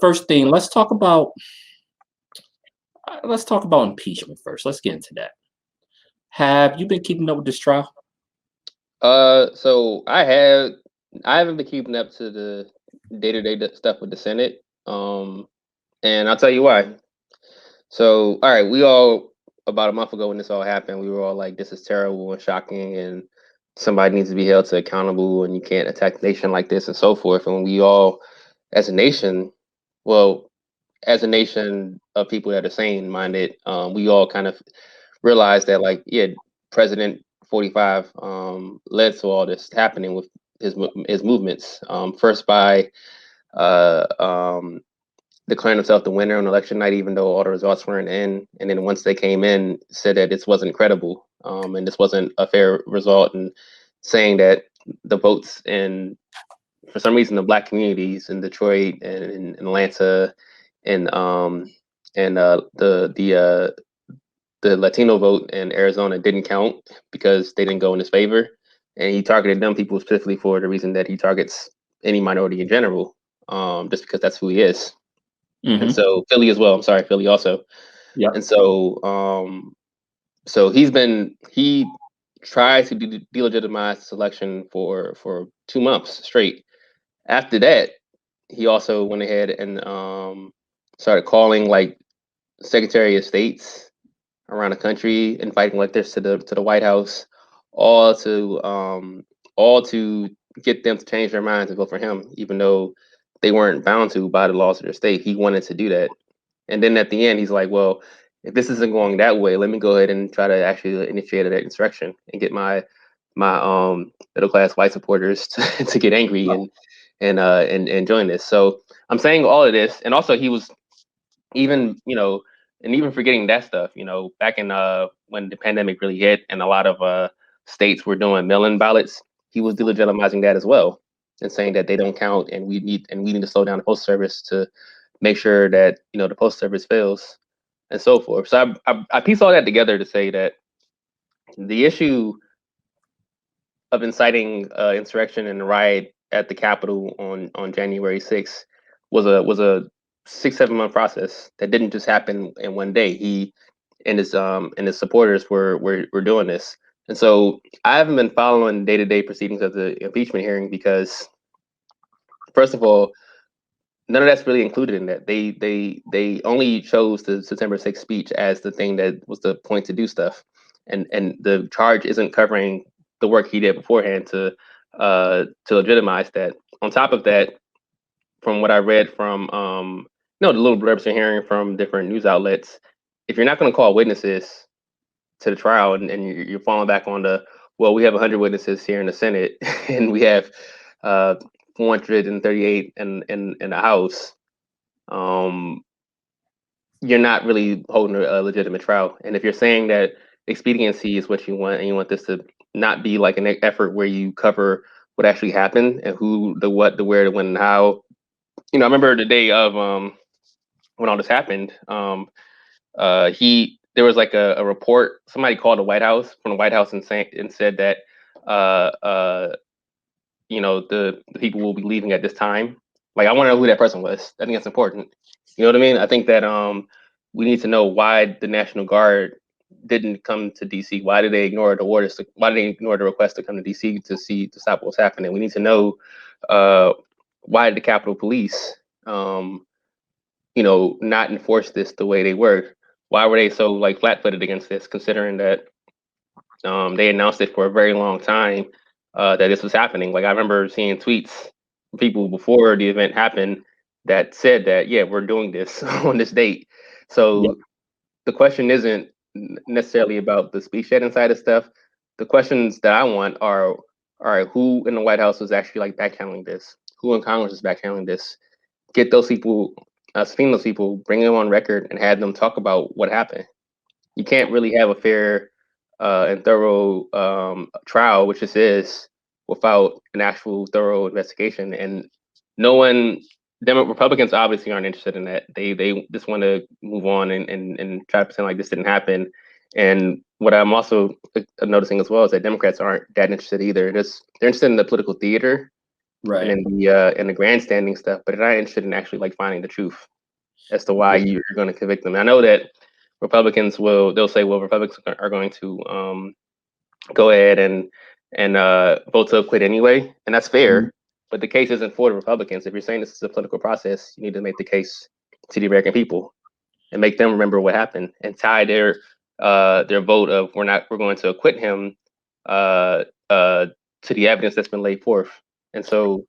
first thing, let's talk about impeachment first. Let's get into that. Have you been keeping up with this trial? So I haven't been keeping up to the day-to-day stuff with the Senate. And I'll tell you why. So, all right, we all about a month ago when this all happened, we were all like, "This is terrible and shocking, and somebody needs to be held to accountable, and you can't attack the nation like this and so forth." And we all, as a nation, well, as a nation of people that are sane-minded, we all kind of realized that, like, yeah, President 45 led to all this happening with his movements. First by uh, um, declaring himself the winner on election night, even though all the results weren't in, and then once they came in, said that this wasn't credible, and this wasn't a fair result, and saying that the votes in, for some reason, the black communities in Detroit and in Atlanta and the Latino vote in Arizona didn't count because they didn't go in his favor, and he targeted them people specifically for the reason that he targets any minority in general, just because that's who he is. And Mm-hmm. so Philly as well. I'm sorry, Philly also. Yep. And so he tried to delegitimize the selection for 2 months straight. After that, he also went ahead and started calling like Secretary of States around the country, inviting like this to the White House, all to um, all to get them to change their minds and vote for him, even though they weren't bound to by the laws of their state. He wanted to do that, and then at the end, he's like, "Well, if this isn't going that way, let me go ahead and try to actually initiate that insurrection and get my middle class white supporters to get angry and join this." So I'm saying all of this, and also he was even and even forgetting that stuff, back in when the pandemic really hit and a lot of states were doing mail-in ballots, he was delegitimizing that as well and saying that they don't count, and we need to slow down the post service to make sure that the post service fails and so forth. So I piece all that together to say that the issue of inciting insurrection and riot at the Capitol on January 6th was a 6-7 month process that didn't just happen in one day. He and his supporters were doing this, and so I haven't been following day-to-day proceedings of the impeachment hearing because, first of all, none of that's really included in that. They only chose the September 6th speech as the thing that was the point to do stuff, and the charge isn't covering the work he did beforehand to legitimize that. On top of that, from what I read from the little blurbs you're hearing from different news outlets, if you're not going to call witnesses to the trial, and you're falling back on the, well, we have 100 witnesses here in the Senate and we have uh 438 in the House, um, you're not really holding a legitimate trial. And if you're saying that expediency is what you want, and you want this to not be like an effort where you cover what actually happened and who, the what, the where, the when, and how. I remember the day of when all this happened. He There was like a report. Somebody called the White House from the White House and said that uh, uh, the people will be leaving at this time. Like, I want to know who that person was. I think that's important. You know what I mean? I think that we need to know why the National Guard didn't come to DC. Why did they ignore the orders? Why did they ignore the request to come to DC to stop what's happening? We need to know uh, why did the Capitol Police not enforce this the way they were? Why were they so like flat-footed against this, considering that they announced it for a very long time that this was happening? Like, I remember seeing tweets from people before the event happened that said that, yeah, we're doing this on this date. Yep. So the question isn't necessarily about the speech shedding side of stuff. The questions that I want are, all right, who in the White House was actually like backhandling this? Who in Congress is backhandling this? Get those people, subpoena those people, bring them on record, and have them talk about what happened. You can't really have a fair and thorough trial, which this is, without an actual thorough investigation. And no one, Republicans obviously aren't interested in that. They just want to move on and try to pretend like this didn't happen. And what I'm also noticing as well is that Democrats aren't that interested either. They're interested in the political theater, Right. and in the grandstanding stuff, but they're not interested in actually like finding the truth as to why you're going to convict them. I know that Republicans they'll say, well, Republicans are going to go ahead and vote to acquit anyway, and that's fair. But the case isn't for the Republicans. If you're saying this is a political process, you need to make the case to the American people and make them remember what happened and tie their vote of we're going to acquit him to the evidence that's been laid forth. And so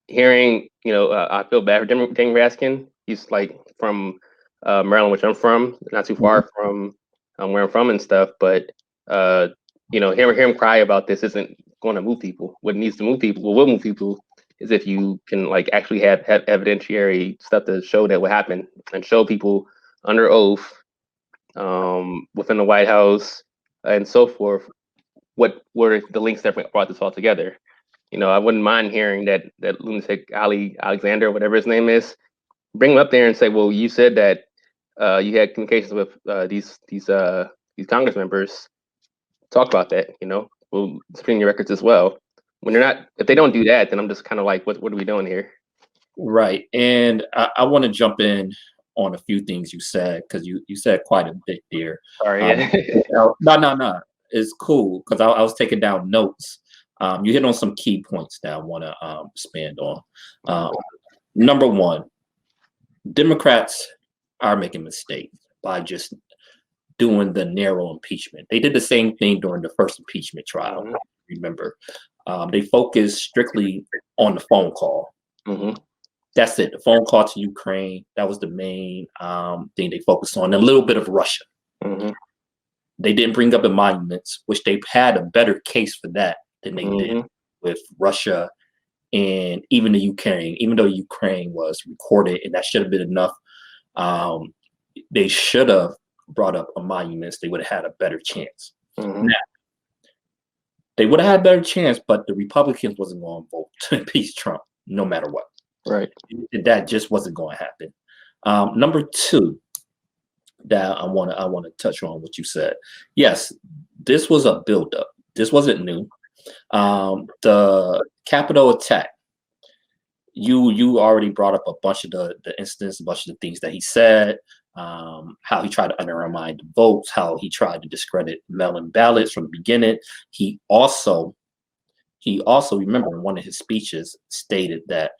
hearing, I feel bad for Dane Raskin. He's like from Maryland, which I'm from, not too far from where I'm from and stuff. But hear him cry about this isn't going to move people. What needs to move people, what will move people, is if you can like actually have evidentiary stuff to show that what happened and show people under oath within the White House and so forth what were the links that brought this all together. I wouldn't mind hearing that lunatic Ali Alexander, whatever his name is, bring him up there and say, well, you said that you had communications with these Congress members. Talk about that. We'll screen your records as well. When they're not, if they don't do that, then I'm just kind of like, what are we doing here? Right. And I want to jump in on a few things you said, because you said quite a bit there. Sorry. No. It's cool, because I was taking down notes. You hit on some key points that I want to expand on. Number one, Democrats are making mistakes by just doing the narrow impeachment. They did the same thing during the first impeachment trial. Remember, they focused strictly on the phone call. That's it. The phone call to Ukraine. That was the main thing they focused on. A little bit of Russia. They didn't bring up emoluments, which they had a better case for that than they did with Russia and even the Ukraine. Even though Ukraine was recorded, and that should have been enough, they should have brought up emoluments. They would have had a better chance. Now, they would have had a better chance, but the Republicans wasn't going to vote to impeach Trump, no matter what. Right. That just wasn't going to happen. Number two, that I want to touch on what you said. Yes, this was a buildup. This wasn't new. The Capitol attack. You already brought up a bunch of the incidents, a bunch of the things that he said. How he tried to undermine the votes, how he tried to discredit mail-in ballots from the beginning. He also remember in one of his speeches stated that,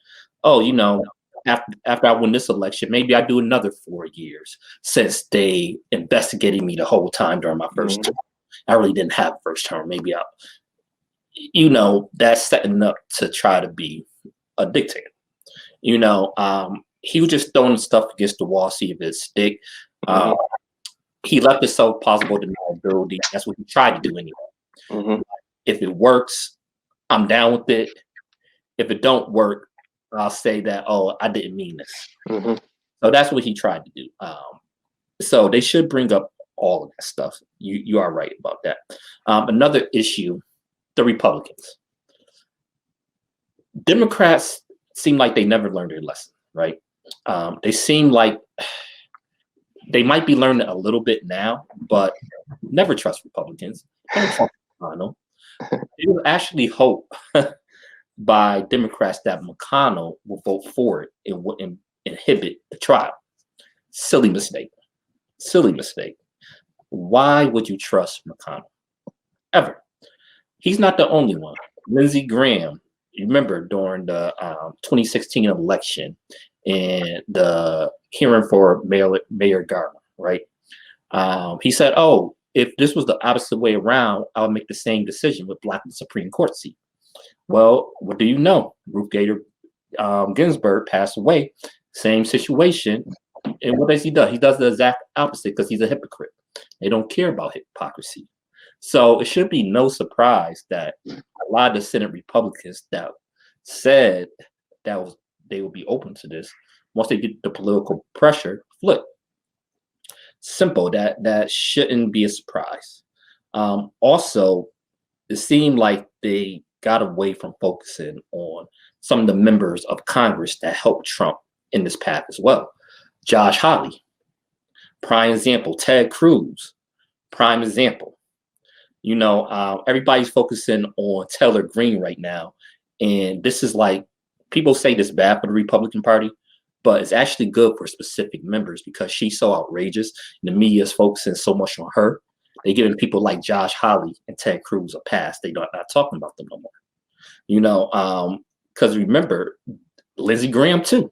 after I win this election, maybe I do another 4 years, since they investigated me the whole time during my first term. I really didn't have a first term. Maybe that's setting up to try to be a dictator. He was just throwing stuff against the wall, see if it stick. He left it so possible deniability. That's what he tried to do anyway. If it works, I'm down with it. If it don't work, I'll say that, I didn't mean this. So that's what he tried to do. So they should bring up all of that stuff. You are right about that. Another issue, the Republicans. Democrats seem like they never learned their lesson, right? They seem like they might be learning a little bit now, but never trust Republicans. Don't trust McConnell. They will actually hope by Democrats that McConnell will vote for it and will inhibit the trial. Silly mistake. Silly mistake. Why would you trust McConnell? Ever. He's not the only one. Lindsey Graham, you remember during the 2016 election and the hearing for Mayor Garland, right? He said, if this was the opposite way around, I would make the same decision with blocking the Supreme Court seat. Well, what do you know? Ruth Bader Ginsburg passed away. Same situation. And what does he do? He does the exact opposite, because he's a hypocrite. They don't care about hypocrisy. So it should be no surprise that a lot of the Senate Republicans that said they would be open to this, once they get the political pressure, flip. Simple. That shouldn't be a surprise. Also, it seemed like they got away from focusing on some of the members of Congress that helped Trump in this path as well. Josh Hawley, prime example. Ted Cruz, prime example. Everybody's focusing on Taylor Greene right now, And this is like, people say this bad for the Republican Party, but it's actually good for specific members because she's so outrageous. And the media is focusing so much on her. They're giving people like Josh Hawley and Ted Cruz a pass. They're not talking about them no more. Because remember, Lindsey Graham too.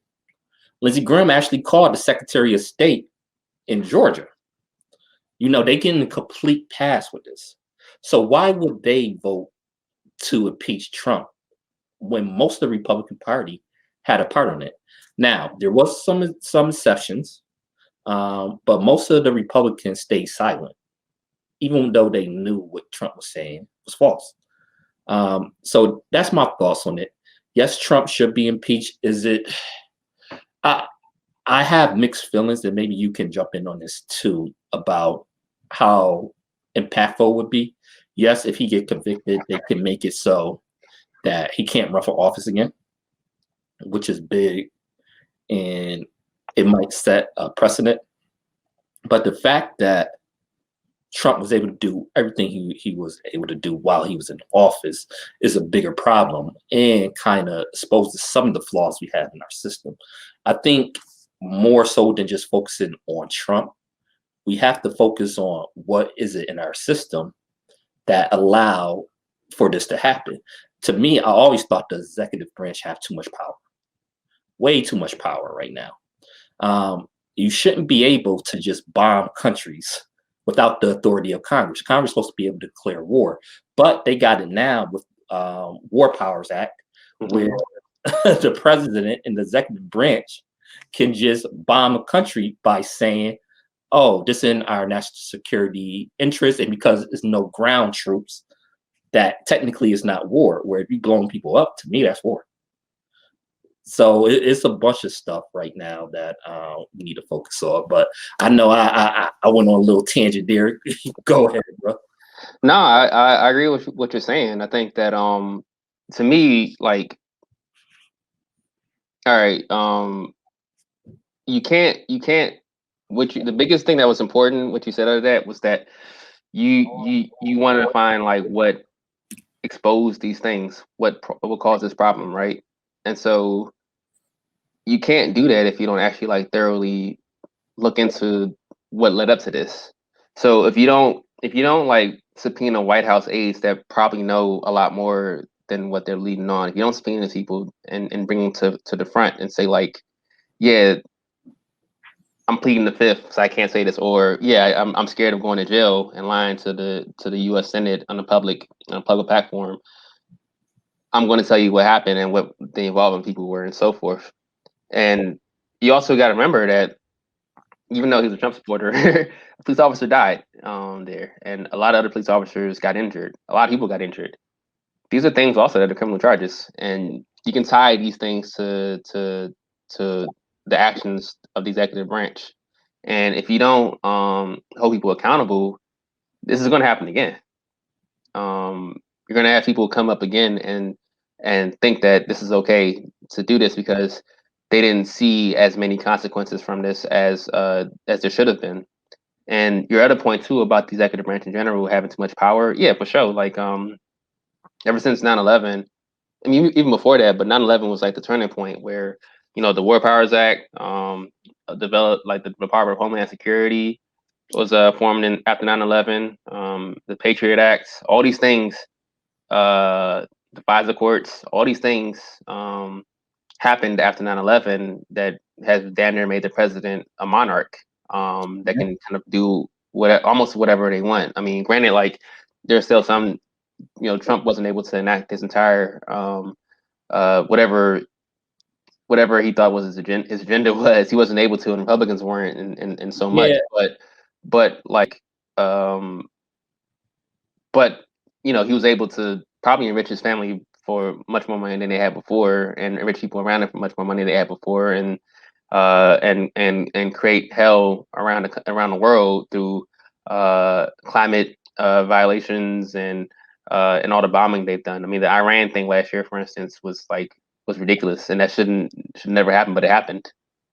Lindsey Graham actually called the Secretary of State in Georgia. They getting a complete pass with this. So why would they vote to impeach Trump when most of the Republican Party had a part in it? Now, there was some exceptions, but most of the Republicans stayed silent, even though they knew what Trump was saying was false. So that's my thoughts on it. Yes, Trump should be impeached. Is it? I have mixed feelings, and maybe you can jump in on this too about how impactful it would be. Yes, if he get convicted, they can make it so that he can't run for office again, which is big, and it might set a precedent. But the fact that Trump was able to do everything he was able to do while he was in office is a bigger problem and kind of exposes some of the flaws we have in our system. I think more so than just focusing on Trump, we have to focus on what is it in our system that allow for this to happen. To me, I always thought the executive branch have too much power, way too much power right now. You shouldn't be able to just bomb countries without the authority of Congress. Congress is supposed to be able to declare war, but they got it now with War Powers Act, where the president and the executive branch can just bomb a country by saying, oh, this is in our national security interest, and because there's no ground troops, that technically is not war. Where if you blowing people up, to me, that's war. So it's a bunch of stuff right now that we need to focus on. But I know I went on a little tangent there. Go ahead, bro. No, I agree with what you're saying. I think that to me, like, all right, you can't the biggest thing that was important, what you said out of that was that you wanted to find like what exposed these things, what caused this problem, right? And so you can't do that if you don't actually like thoroughly look into what led up to this. So if you don't like subpoena White House aides that probably know a lot more than what they're leading on, if you don't subpoena these people and bring them to the front and say like, yeah, I'm pleading the fifth, so I can't say this, or yeah, I'm scared of going to jail and lying to the U.S. Senate on a public platform. I'm going to tell you what happened and what the involving people were and so forth. And you also got to remember that even though he's a Trump supporter, a police officer died there, and a lot of other police officers got injured. A lot of people got injured. These are things also that are criminal charges, and you can tie these things to the actions of the executive branch. And if you don't hold people accountable, this is going to happen again. You're going to have people come up again and think that this is okay to do this because they didn't see as many consequences from this as there should have been. And your other point too about the executive branch in general having too much power, yeah, for sure. Like ever since 9/11, I mean even before that, but 9/11 was like the turning point where the War Powers Act developed, like the Department of Homeland Security was formed after 9/11. The Patriot Acts, all these things, the FISA courts, all these things happened after 9/11 that has damn near made the president a monarch that can kind of do almost whatever they want. I mean, granted, like there's still some, Trump wasn't able to enact his entire whatever he thought was his agenda was. He wasn't able to, and Republicans weren't, and so much. But like, but he was able to probably enrich his family for much more money than they had before, and enrich people around him for much more money than they had before, and create hell around the world through climate violations and all the bombing they've done. I mean, the Iran thing last year, for instance, was ridiculous, and that should never happen, but it happened.